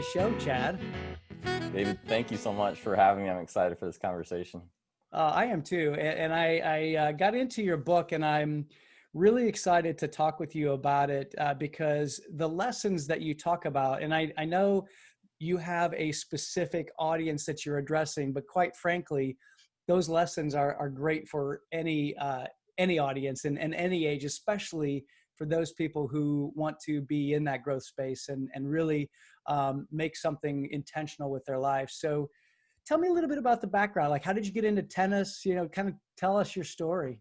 the show, Chad. David, thank you so much for having me. I'm excited for this conversation. I am too. And I got into your book, and I'm really excited to talk with you about it because the lessons that you talk about, and I know you have a specific audience that you're addressing, but quite frankly, those lessons are great for any audience and any age, especially for those people who want to be in that growth space and really make something intentional with their life. So tell me a little bit about the background. Like, how did you get into tennis? Kind of tell us your story.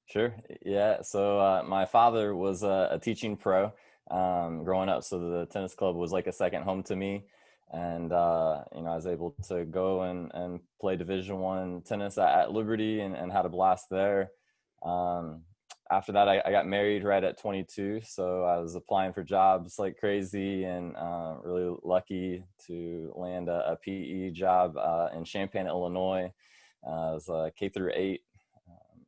Sure. Yeah. So my father was a teaching pro growing up. So the tennis club was like a second home to me. And, I was able to go and play Division I tennis at Liberty and had a blast there. After that, I got married right at 22. So I was applying for jobs like crazy and really lucky to land a PE job in Champaign, Illinois. I was a K through 8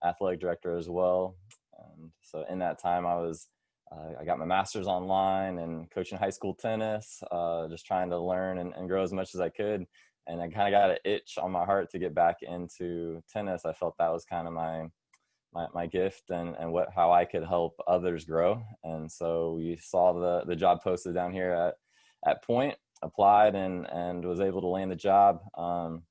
athletic director as well. And so in that time, I got my master's online and coaching high school tennis, just trying to learn and grow as much as I could. And I kind of got an itch on my heart to get back into tennis. I felt that was kind of my gift and how I could help others grow. And so we saw the job posted down here at Point, applied and was able to land the job. So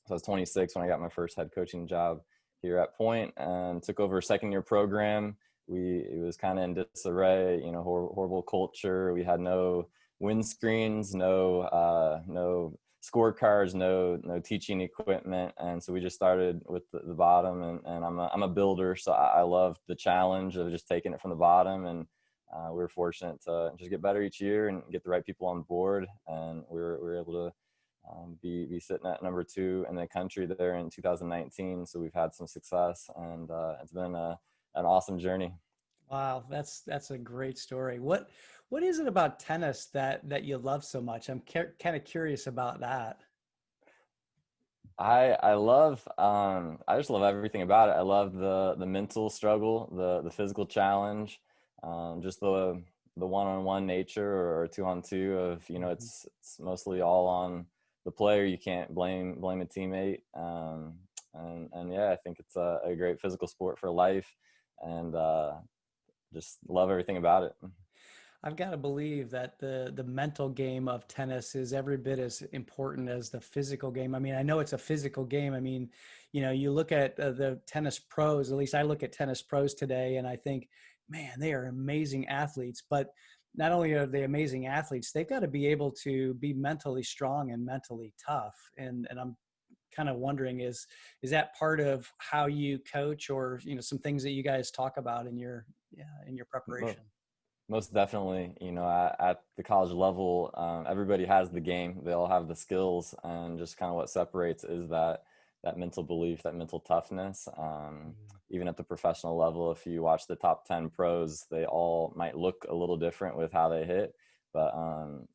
I was 26 when I got my first head coaching job here at Point and took over a second year program. It was kind of in disarray, horrible culture. We had no windscreens, no scorecards, no teaching equipment. And so we just started with the bottom and I'm a builder. So I loved the challenge of just taking it from the bottom. And we were fortunate to just get better each year and get the right people on board. And we were able to be sitting at number 2 in the country there in 2019. So we've had some success and it's been an awesome journey. Wow, that's a great story. What is it about tennis that you love so much? I'm kind of curious about that. I just love everything about it. I love the mental struggle, the physical challenge, just the one-on-one nature or 2-on-2 of, it's mostly all on the player. You can't blame a teammate. And yeah, I think it's a great physical sport for life and just love everything about it. I've got to believe that the mental game of tennis is every bit as important as the physical game. I mean, I know it's a physical game. I mean, you look at the tennis pros, at least I look at tennis pros today, and I think, man, they are amazing athletes. But not only are they amazing athletes, they've got to be able to be mentally strong and mentally tough. And I'm kind of wondering, is that part of how you coach, or some things that you guys talk about in your preparation? Most definitely. At the college level, everybody has the game. They all have the skills, and just kind of what separates is that mental belief, that mental toughness. Even at the professional level, if you watch the top 10 pros, they all might look a little different with how they hit. But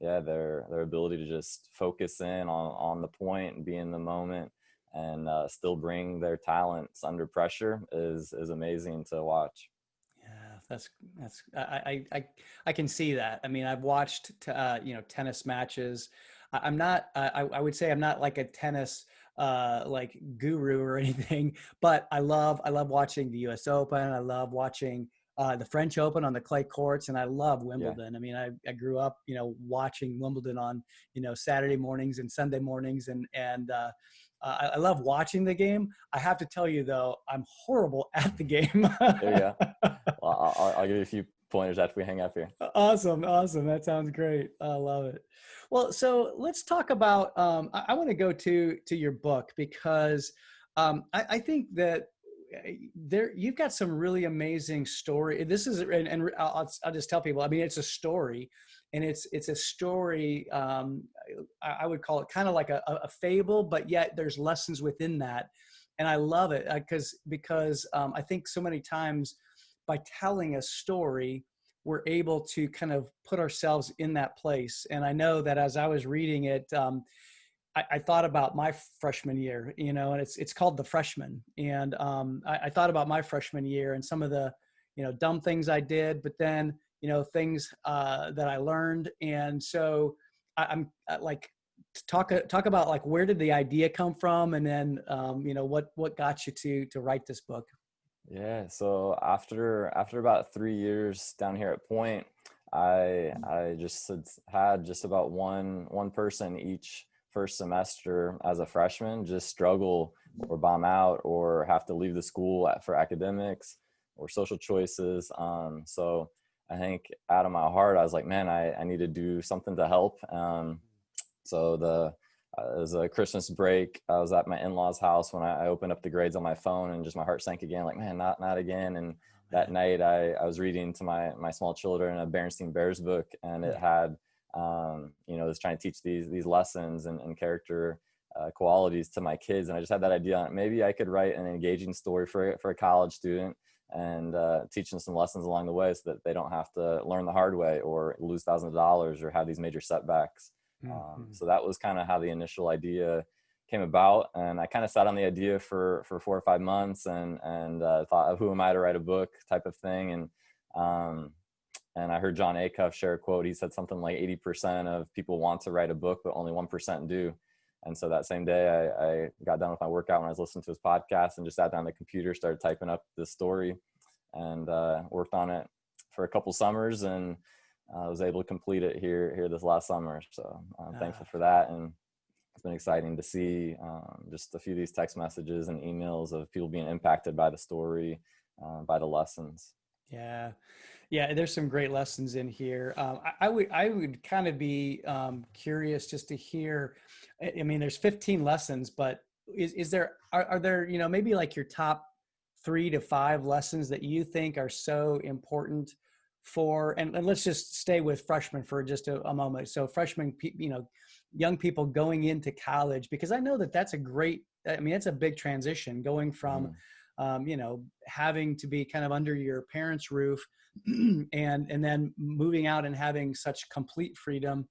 their ability to just focus in on the point and be in the moment and still bring their talents under pressure is amazing to watch. That's I can see that. I mean, I've watched tennis matches. I'm not I would say I'm not like a tennis like guru or anything, but I love watching the US Open. I love watching the French Open on the clay courts, and I love Wimbledon. Yeah. I mean, I grew up watching Wimbledon on Saturday mornings and Sunday mornings, and I love watching the game. I have to tell you though, I'm horrible at the game. There you go. Well, I'll give you a few pointers after we hang up here. Awesome. That sounds great. I love it. Well, so let's talk about, I want to go to your book because I think that you've got some really amazing story. This is, and I'll just tell people, I mean, it's a story, and it's a story. I would call it kind of like a fable, but yet there's lessons within that. And I love it because I think so many times by telling a story, we're able to kind of put ourselves in that place. And I know that as I was reading it, I thought about my freshman year, and it's called The Freshman. And I thought about my freshman year and some of the, dumb things I did, but then, things that I learned. And so like, talk about like, where did the idea come from? And then, what got you to write this book? Yeah, so after about 3 years down here at Point, I just had just about one person each first semester as a freshman just struggle or bomb out or have to leave the school for academics or social choices. So I think out of my heart, I was like, man, I need to do something to help. So it was a Christmas break. I was at my in-laws' house when I opened up the grades on my phone, and just my heart sank again. Like, man, not again. And that night, I was reading to my small children a Berenstain Bears book, and it had, it was trying to teach these lessons and character qualities to my kids. And I just had that idea, maybe I could write an engaging story for a college student and teach them some lessons along the way, so that they don't have to learn the hard way or lose thousands of dollars or have these major setbacks. So that was kind of how the initial idea came about. And I kind of sat on the idea for 4 or 5 months and thought, who am I to write a book type of thing. And I heard John Acuff share a quote. He said something like 80% of people want to write a book, but only 1% do. And so that same day I got done with my workout when I was listening to his podcast and just sat down on the computer, started typing up this story, and worked on it for a couple summers, and I was able to complete it here this last summer. So I'm thankful for that. And it's been exciting to see just a few of these text messages and emails of people being impacted by the story, by the lessons. Yeah. Yeah. There's some great lessons in here. I would kind of be curious just to hear, I mean, there's 15 lessons, but are there, maybe like your top 3 to 5 lessons that you think are so important for, and let's just stay with freshmen for just a moment. So freshmen, young people going into college, because I know that's it's a big transition going from, having to be kind of under your parents' roof and then moving out and having such complete freedom.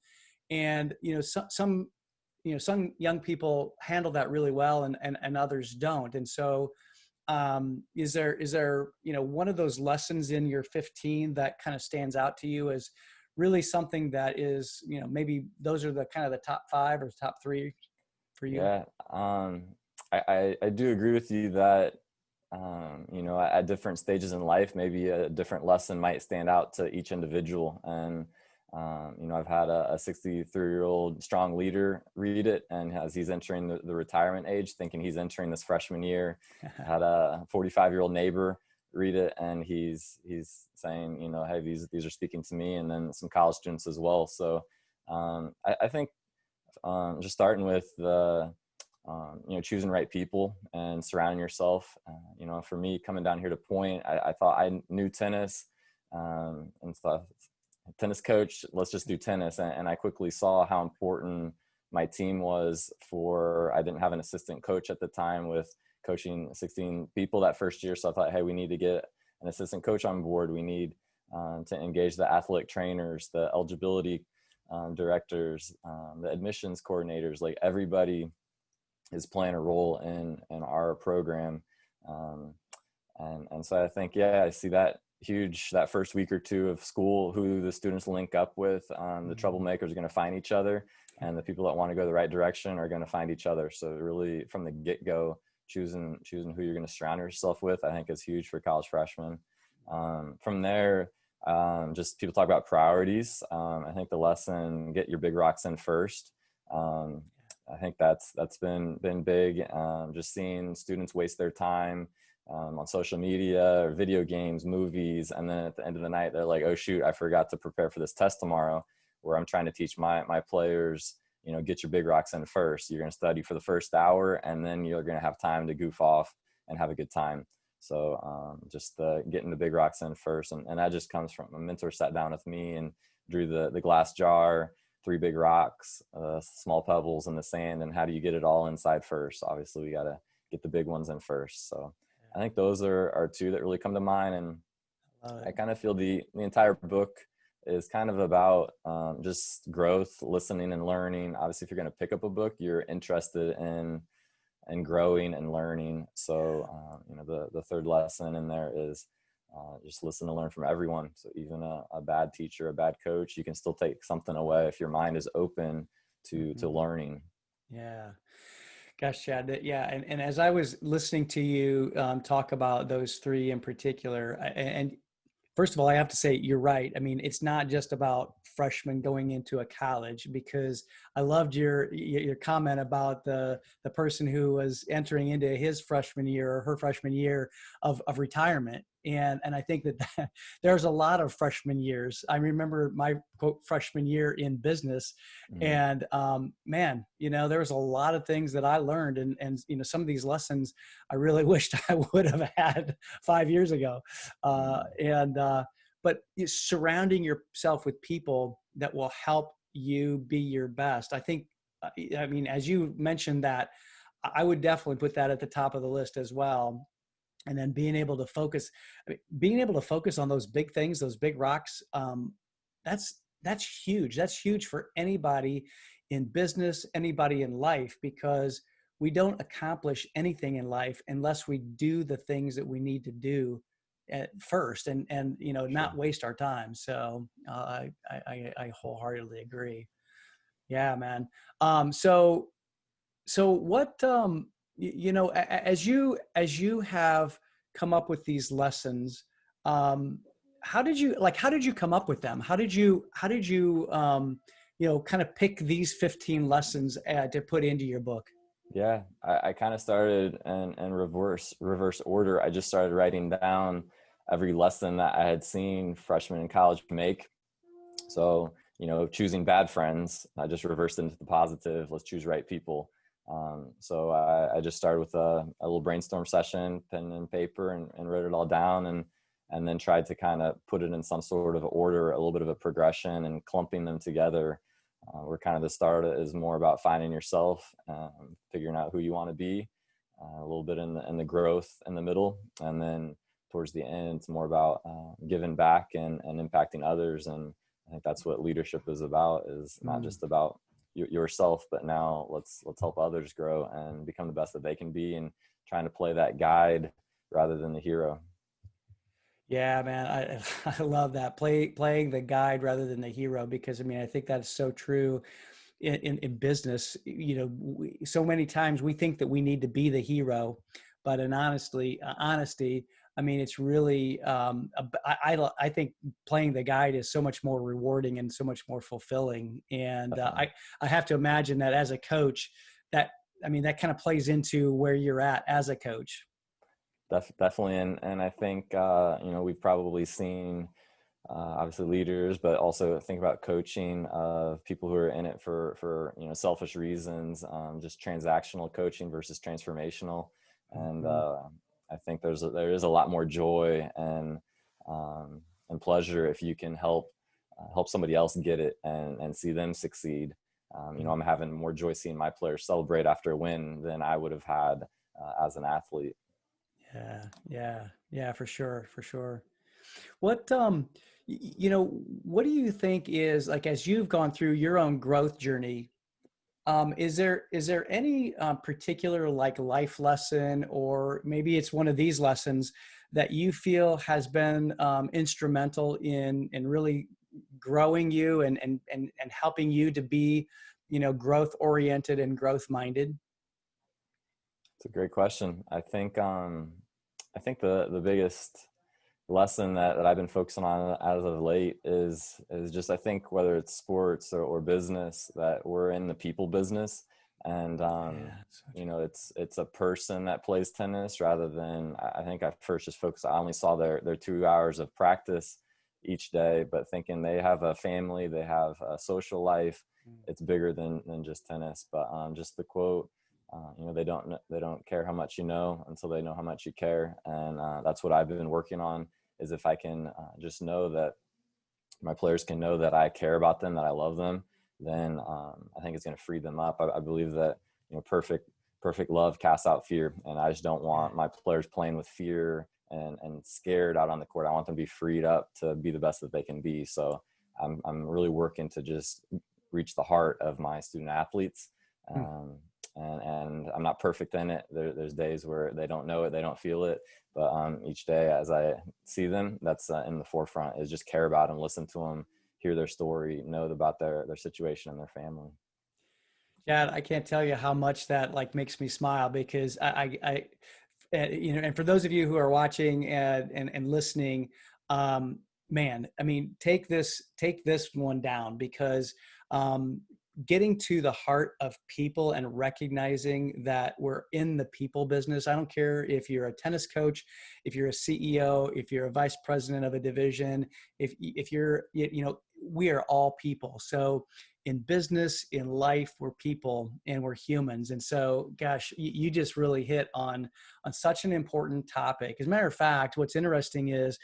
And, some young people handle that really well, and others don't. And so, is there one of those lessons in your 15 that kind of stands out to you as really something that is, maybe those are the kind of the top 5 or top 3 for you? Yeah. I do agree with you that, at different stages in life, maybe a different lesson might stand out to each individual. And, I've had a 63-year-old strong leader read it, and as he's entering the retirement age, thinking he's entering this freshman year, had a 45-year-old neighbor read it, and he's saying, hey, these are speaking to me, and then some college students as well. So I think just starting with the choosing right people and surrounding yourself. For me, coming down here to Point, I thought I knew tennis, and thought, tennis coach, let's just do tennis. And I quickly saw how important my team was I didn't have an assistant coach at the time with coaching 16 people that first year. So I thought, hey, we need to get an assistant coach on board. We need to engage the athletic trainers, the eligibility directors, the admissions coordinators. Like, everybody is playing a role in our program. And so I think, I see that huge, that first week or 2 of school, who the students link up with. The troublemakers are going to find each other, and the people that want to go the right direction are going to find each other. So really, from the get-go, choosing who you're going to surround yourself with, I think is huge for college freshmen. From there, just people talk about priorities. I think the lesson, get your big rocks in first. I think that's been big. Just seeing students waste their time on social media or video games, movies, and then at the end of the night, they're like, oh shoot, I forgot to prepare for this test tomorrow, where I'm trying to teach my players, get your big rocks in first. You're going to study for the first hour, and then you're going to have time to goof off and have a good time. So just getting the big rocks in first. And that just comes from a mentor sat down with me and drew the glass jar, 3 big rocks, small pebbles in the sand, and how do you get it all inside first? Obviously, we got to get the big ones in first. So I think those are 2 that really come to mind. And I kind of feel the entire book is kind of about just growth, listening and learning. Obviously, if you're going to pick up a book, you're interested in growing and learning. So, the 3rd lesson in there is just listen to learn from everyone. So even a bad teacher, a bad coach, you can still take something away if your mind is open to learning. Yeah. Gosh, Chad, yeah. And as I was listening to you talk about those three in particular, and first of all, I have to say you're right. I mean, it's not just about freshmen going into a college, because I loved your comment about the person who was entering into his freshman year or her freshman year of retirement. And I think that there's a lot of freshman years. I remember my quote freshman year in business, Mm, and man, there was a lot of things that I learned, and some of these lessons I really wished I would have had 5 years ago. mm, But surrounding yourself with people that will help you be your best. I think, I mean, as you mentioned that, I would definitely put that at the top of the list as well. And then being able to focus, being able to focus on those big things, those big rocks, that's huge. That's huge for anybody in business, anybody in life, because we don't accomplish anything in life unless we do the things that we need to do at first, and not sure. waste our time. So I wholeheartedly agree. Yeah, man. So what as you have come up with these lessons, um how did you come up with them? How did you kind of pick these 15 lessons to put into your book? Yeah, I kind of started in reverse order. I just started writing down every lesson that I had seen freshmen in college make. So, choosing bad friends, I just reversed into the positive. Let's choose right people. So I just started with a little brainstorm session, pen and paper, and wrote it all down, and then tried to kind of put it in some sort of order, a little bit of a progression, and clumping them together. Where kind of the start is more about finding yourself, figuring out who you want to be, a little bit in the growth in the middle, and then towards the end, it's more about giving back and impacting others. And I think that's what leadership is about, is not Mm. just about yourself, but now let's help others grow and become the best that they can be, and trying to play that guide rather than the hero. Yeah, man, I love that, playing the guide rather than the hero, because I mean I think that's so true in business. So many times we think that we need to be the hero, but in honesty, I mean, it's really, I think playing the guide is so much more rewarding and so much more fulfilling. And Definitely. I have to imagine that as a coach, that, I mean, that kind of plays into where you're at as a coach. Definitely. And I think, we've probably seen, obviously leaders, but also think about coaching of people who are in it for selfish reasons, just transactional coaching versus transformational. And Mhm. I think there is a lot more joy and pleasure if you can help somebody else get it and see them succeed. I'm having more joy seeing my players celebrate after a win than I would have had as an athlete. Yeah, yeah, yeah, for sure, for sure. What what do you think is, like, as you've gone through your own growth journey, is there any particular, like, life lesson, or maybe it's one of these lessons that you feel has been instrumental in really growing you and helping you to be, growth oriented and growth minded? It's a great question. I think the biggest lesson that I've been focusing on as of late is just, I think, whether it's sports or business, that we're in the people business. And Yeah, so it's a person that plays tennis rather than, I think I first just focused, I only saw their 2 hours of practice each day, but thinking they have a family, they have a social life. true. It's bigger than just tennis. But just the quote, they don't care how much you know until they know how much you care. And that's what I've been working on, is if I can just know that my players can know that I care about them, that I love them, then I think it's going to free them up. I believe that, perfect love casts out fear. And I just don't Yeah. want my players playing with fear and scared out on the court. I want them to be freed up to be the best that they can be. So I'm really working to just reach the heart of my student athletes. Hmm. Um, and I'm not perfect in it. There's days where they don't know it, they don't feel it, but each day as I see them, that's in the forefront, is just care about them, listen to them, hear their story, know about their situation and their family. Chad, I can't tell you how much that like makes me smile because you know, and for those of you who are watching and listening, man, I mean, take this one down because getting to the heart of people and recognizing that we're in the people business. I don't care if you're a tennis coach, if you're a CEO, if you're a vice president of a division, if you're, you know, we are all people. So in business, in life, we're people and we're humans. And so, gosh, you just really hit on such an important topic. As a matter of fact, what's interesting is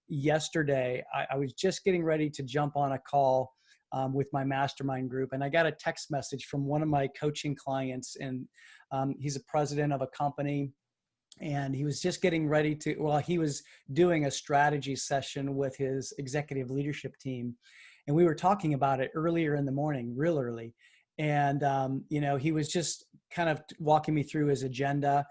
yesterday, I was just getting ready to jump on a call with my mastermind group. And I got a text message from one of my coaching clients, and he's a president of a company. And he was just getting ready to, well, he was doing a strategy session with his executive leadership team. And we were talking about it earlier in the morning, real early. And, you know, he was just kind of walking me through his agenda.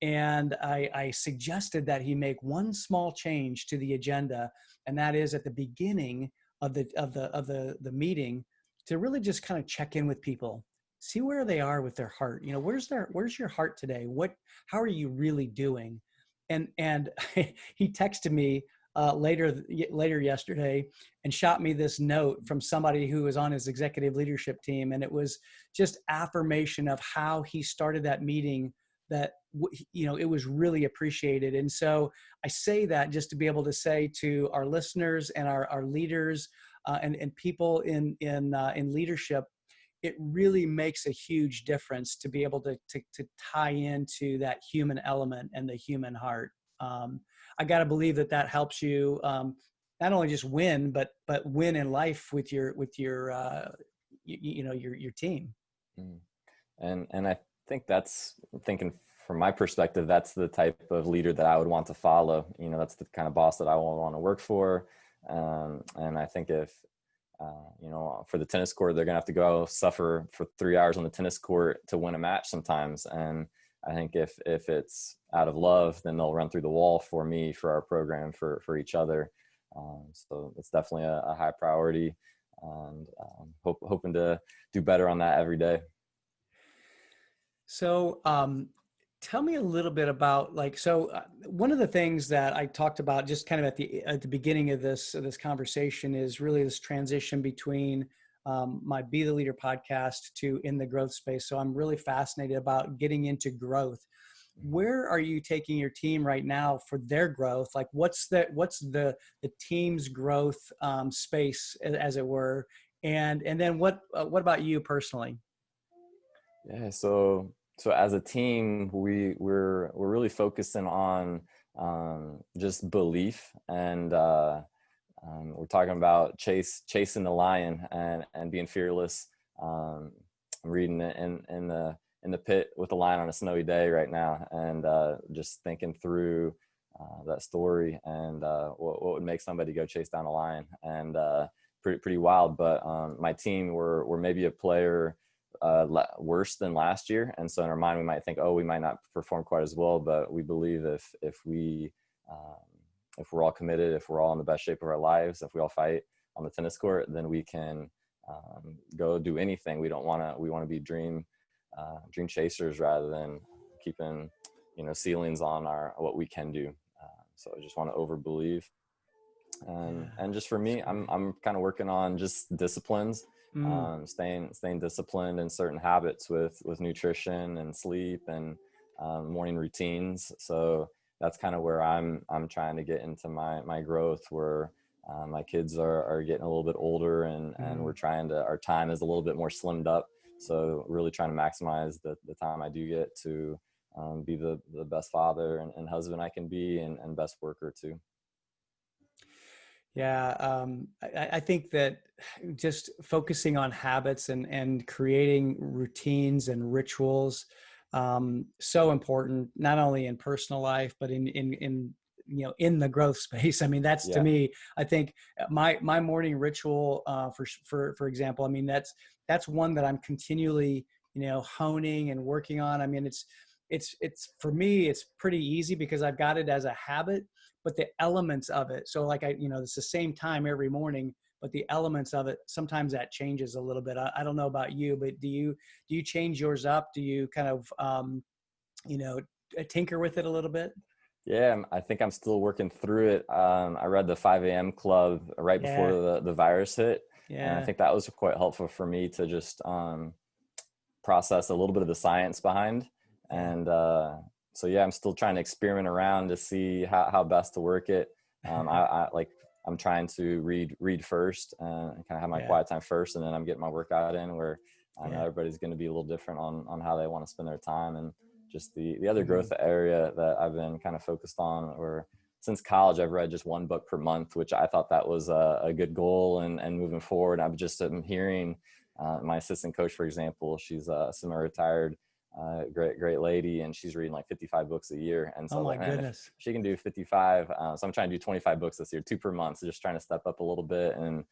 And I suggested that he make one small change to the agenda. And that is at the beginning of the meeting to really just kind of check in with people, see where they are with their heart. You know, where's your heart today? How are you really doing? And he texted me later yesterday and shot me this note from somebody who was on his executive leadership team. And it was just affirmation of how he started that meeting, that, you know, it was really appreciated. And so I say that just to be able to say to our listeners and our leaders and people in leadership, it really makes a huge difference to be able to tie into that human element and the human heart. I got to believe that helps you not only just win, but win in life with your you know, your team. Mm. And I think thinking from my perspective, that's the type of leader that I would want to follow. You know, that's the kind of boss that I would want to work for. And I think if, you know, for the tennis court, they're going to have to go suffer for 3 hours on the tennis court to win a match sometimes. And I think if it's out of love, then they'll run through the wall for me, for our program, for each other. So it's definitely a high priority, and hoping to do better on that every day. So, tell me a little bit about one of the things that I talked about just kind of at the beginning of this conversation is really this transition between my Be the Leader podcast to in the growth space. So I'm really fascinated about getting into growth. Where are you taking your team right now for their growth? Like what's the team's growth space, as it were, and then what about you personally? Yeah, so as a team, we're really focusing on just belief, and we're talking about chasing the lion and being fearless. I'm reading it in the pit with the lion on a snowy day right now, and just thinking through that story and what would make somebody go chase down a lion, and pretty wild. But my team, we're maybe a player worse than last year, and so in our mind we might think, oh, we might not perform quite as well, but we believe if we're all committed, if we're all in the best shape of our lives, if we all fight on the tennis court, then we can go do anything. We want to be dream chasers rather than keeping, you know, ceilings on what we can do. So I just want to over believe, and just for me, I'm kind of working on just disciplines. Staying disciplined in certain habits with nutrition and sleep and morning routines. So that's kind of where I'm trying to get into my growth, where my kids are getting a little bit older, and we're our time is a little bit more slimmed up. So really trying to maximize the time I do get to be the best father and husband I can be, and best worker too. Yeah, I think that just focusing on habits and creating routines and rituals, so important, not only in personal life, but in you know, in the growth space. I mean, that's to me, I think my morning ritual, for example, I mean, that's one that I'm continually honing and working on. I mean, it's for me, it's pretty easy because I've got it as a habit, but the elements of it. So like it's the same time every morning, but the elements of it, sometimes that changes a little bit. I don't know about you, but do you change yours up? Do you kind of, tinker with it a little bit? Yeah, I think I'm still working through it. I read the 5 a.m. Club right before Yeah. the virus hit. And I Yeah. think that was quite helpful for me to just process a little bit of the science behind. Yeah. And so, yeah, I'm still trying to experiment around to see how best to work it. I'm trying to read first and kind of have my Yeah. quiet time first. And then I'm getting my workout in, where I know Yeah. everybody's going to be a little different on how they want to spend their time. And just the other Mhm. growth area that I've been kind of focused on, or since college, I've read just one book per month, which I thought that was a good goal. And moving forward, I'm hearing my assistant coach, for example, she's a semi-retired, great lady, and she's reading like 55 books a year. And so I Oh was my like, man, if goodness. she can do 55, so I'm trying to do 25 books this year, 2 per month. So just trying to step up a little bit and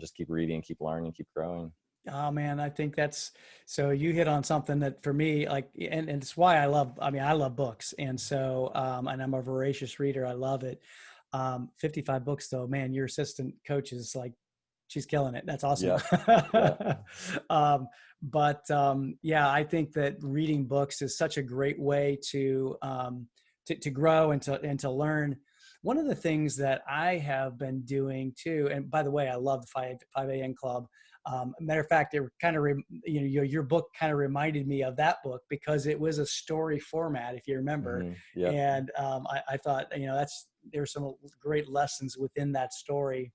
just keep reading, keep learning, keep growing. Oh man, I think that's, so you hit on something that for me, like, and it's why I love books. And so, and I'm a voracious reader. I love it. 55 books though, man, your assistant coach is like, she's killing it. That's awesome. Yep. Yep. Yeah, I think that reading books is such a great way to grow and to learn. One of the things that I have been doing too, and by the way, I love the 5 a.m. Club. Matter of fact, it kind of, your book kind of reminded me of that book because it was a story format, if you remember. Yep. And I thought, there's some great lessons within that story.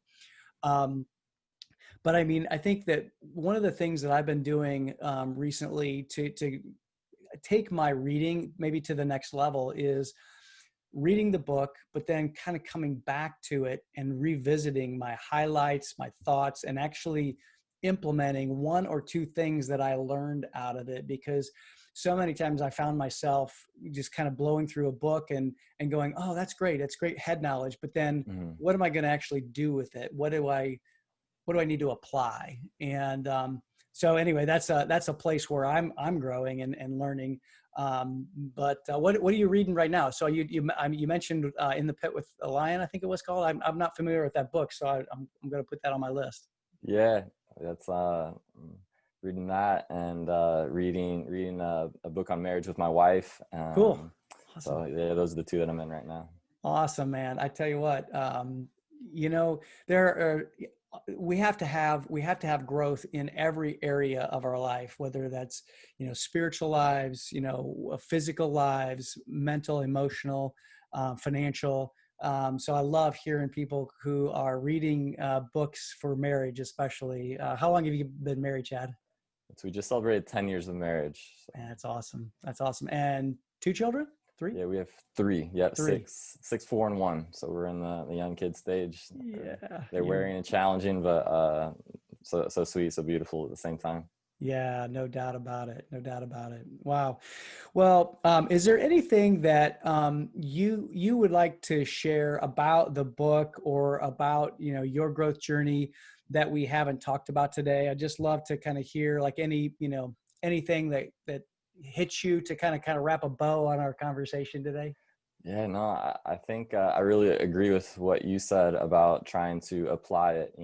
But I mean, I think that one of the things that I've been doing recently to take my reading maybe to the next level is reading the book, but then kind of coming back to it and revisiting my highlights, my thoughts, and actually implementing one or two things that I learned out of it. Because so many times I found myself just kind of blowing through a book and going, oh, that's great. That's great head knowledge. But then what am I going to actually do with it? What do I need to apply? And so anyway, that's a place where I'm growing and learning. But what are you reading right now? So you mentioned In the Pit with a Lion, I think it was called. I'm not familiar with that book, so I'm going to put that on my list. Yeah, that's reading that, and reading a book on marriage with my wife. Cool. So Awesome. yeah, those are the two that I'm in right now. Awesome, man. I tell you what, there are, we have to have growth in every area of our life, whether that's, spiritual lives, physical lives, mental, emotional, financial. So I love hearing people who are reading books for marriage, especially. How long have you been married, Chad? So we just celebrated 10 years of marriage. So. Man, that's awesome. That's awesome. And two children? Three? Yeah, we have 3. Yep, Three. 6, 4, and 1. So we're in the young kid stage. Yeah. They're wearing and challenging, but so sweet, so beautiful at the same time. Yeah, no doubt about it. No doubt about it. Wow. Well, is there anything that you would like to share about the book or about your growth journey that we haven't talked about today? I'd just love to kind of hear like anything that hits you to kind of wrap a bow on our conversation today. Yeah, no, I think I really agree with what you said about trying to apply it.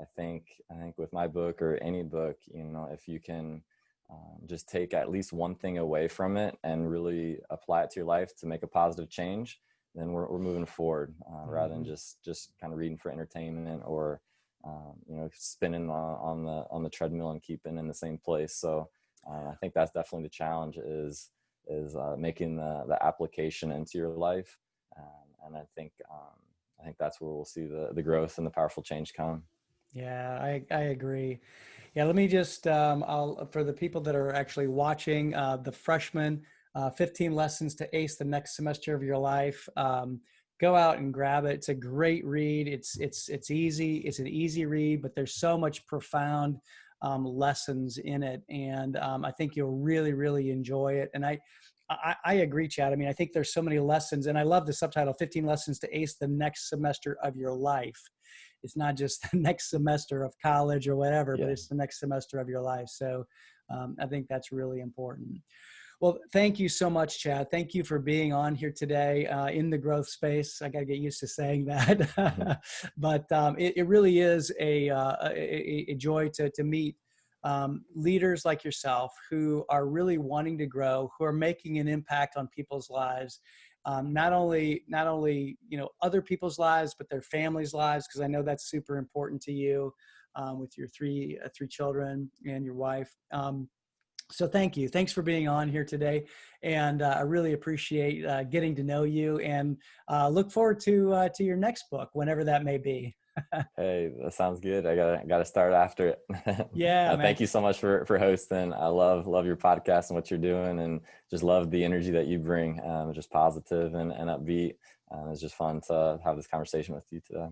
I think with my book or any book, if you can just take at least one thing away from it and really apply it to your life to make a positive change, then we're moving forward, rather than just kind of reading for entertainment or spinning on the treadmill and keeping in the same place. So I think that's definitely the challenge is making the application into your life, and I think that's where we'll see the growth and the powerful change come. Yeah, I agree. Yeah, let me just, for the people that are actually watching, the freshman, 15 lessons to ace the next semester of your life. Go out and grab it. It's a great read. It's easy. It's an easy read, but there's so much profound lessons in it. And I think you'll really, really enjoy it. And I agree, Chad. I mean, I think there's so many lessons, and I love the subtitle, 15 Lessons to Ace the Next Semester of Your Life. It's not just the next semester of college or whatever, Yeah. but it's the next semester of your life. So I think that's really important. Well, thank you so much, Chad. Thank you for being on here today in the growth space. I got to get used to saying that, but it really is a joy to meet leaders like yourself who are really wanting to grow, who are making an impact on people's lives, not only other people's lives, but their families' lives, because I know that's super important to you with your three children and your wife. So thank you. Thanks for being on here today. And I really appreciate getting to know you, and look forward to your next book, whenever that may be. Hey, that sounds good. I gotta start after it. Yeah, man. Thank you so much for hosting. I love your podcast and what you're doing, and just love the energy that you bring. Just positive and upbeat. It's just fun to have this conversation with you today.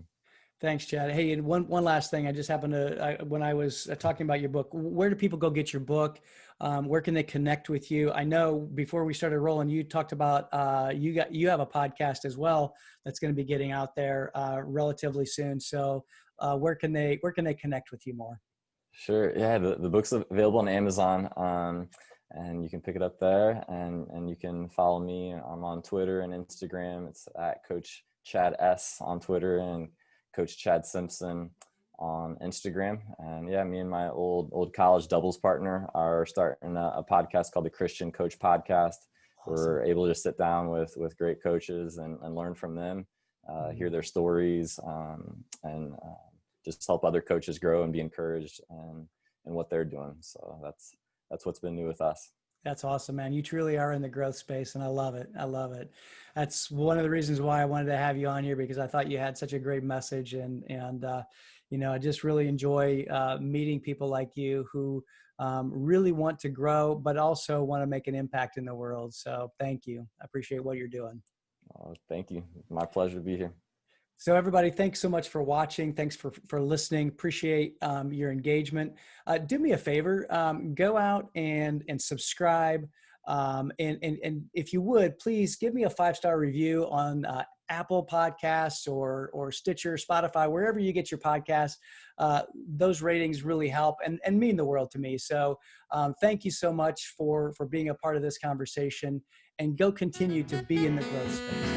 Thanks, Chad. Hey, and one last thing. I just happened to, when I was talking about your book, where do people go get your book? Where can they connect with you? I know before we started rolling, you talked about you have a podcast as well that's going to be getting out there relatively soon. So where can they connect with you more? Sure. Yeah, the book's available on Amazon, and you can pick it up there, and you can follow me. I'm on Twitter and Instagram. It's at Coach Chad S on Twitter, and Coach Chad Simpson on Instagram. And yeah, me and my old college doubles partner are starting a podcast called the Christian Coach Podcast. Awesome. We're able to sit down with great coaches and learn from them, hear their stories, and just help other coaches grow and be encouraged in what they're doing. So that's what's been new with us. That's awesome, man. You truly are in the growth space, and I love it. I love it. That's one of the reasons why I wanted to have you on here, because I thought you had such a great message, and I just really enjoy meeting people like you who really want to grow, but also want to make an impact in the world. So thank you. I appreciate what you're doing. Thank you. My pleasure to be here. So everybody, thanks so much for watching. Thanks for listening. Appreciate your engagement. Do me a favor, go out and subscribe. And if you would, please give me a 5-star review on Apple Podcasts or Stitcher, Spotify, wherever you get your podcasts. Those ratings really help and mean the world to me. So thank you so much for being a part of this conversation, and go continue to be in the growth space.